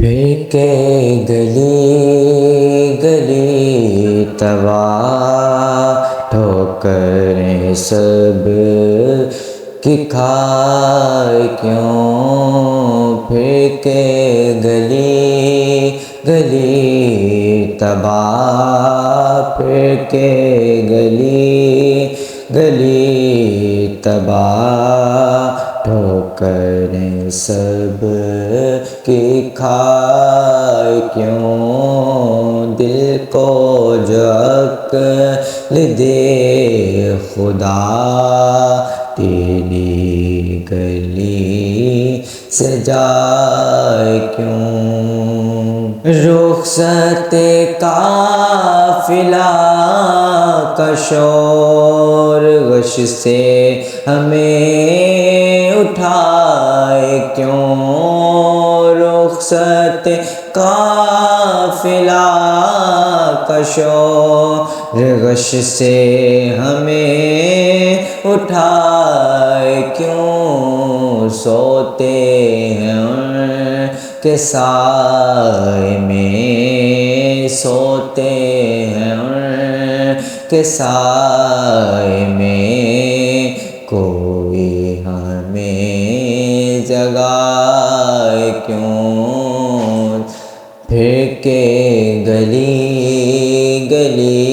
پھینکے گلی گلی تباہ ٹھوکریں سب کی کھائے کیوں، پھینکے گلی گلی تباہ، پھینکے گلی گلی تباہ، ٹھوکریں سب کی کھائے کیوں، دل کو جو عقل دے خدا تیری گلی سے جائے کیوں، رخصت قافلہ کا شور غش سے ہمیں اٹھائے کیوں، رخصت قافلہ کا شور غش سے ہمیں اٹھائے کیوں، سوتے ہیں ان کے سائے میں، سوتے ہیں ان کے سائے میں، کوئی ہمیں جگائے کیوں، پھینکے گلی گلی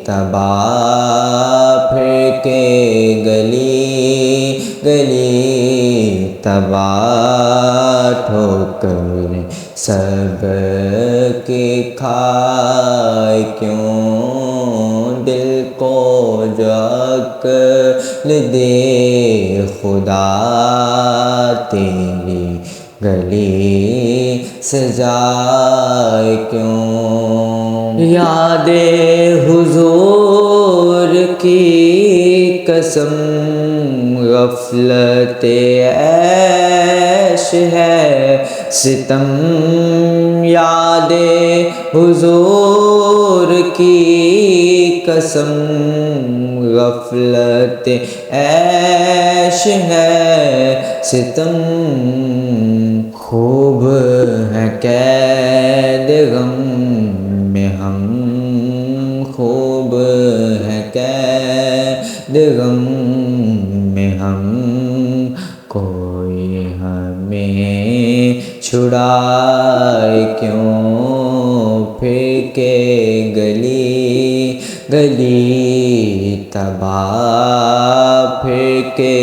تباہ، پھینکے گلی گلی تباہ، ٹھوکریں سب کی کھائے کیوں، دل کو جو عقل دے خدا تیری گلی سے جائے کیوں، یاد حضور کی قسم غفلت عیش ہے ستم، یاد حضور کی قسم غفلت عیش ہے ستم، خوب ہے قید غم میں ہم، خوب ہے قید غم میں ہم، کوئی ہمیں چھڑائے کیوں، پھینکے گلی گلی تباہ، پھینکے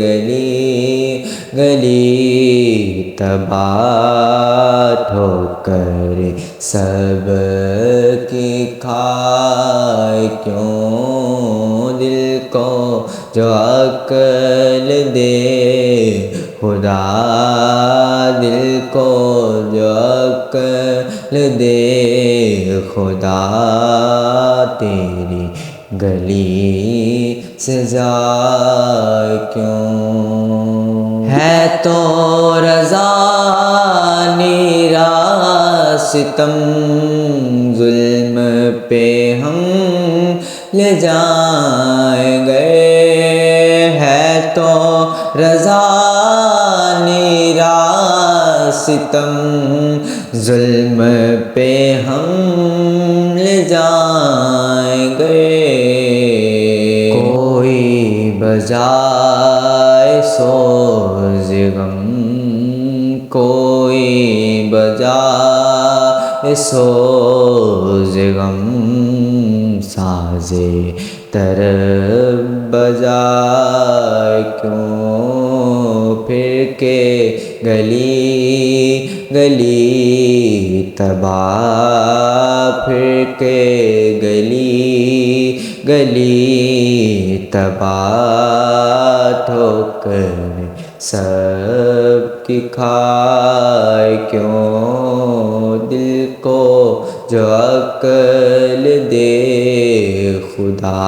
گلی گلی تباہ، ٹھوکریں سب کی کھائے کیوں، دل کو جو عقل دے خدا، دل کو جو عقل دے خدا تیری گلی سے جائے کیوں، ہے تو رضا نیرا ستم، ظلم پہ ہم لے جائیں گے، ہے تو رضا نیرا ستم، ظلم پہ ہم لے جائیں گے، کوئی بجائے سوز غم، کوئی بجائے سوز غم، سازے طرب بجائے کیوں، پھینکے گلی گلی تباہ، پھینکے گلی گلی تباہ، ٹھوکریں سب کی کھائے کیوں، دل کو جو عقل دے خدا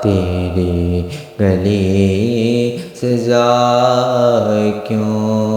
تیری گلی سے جائے کیوں۔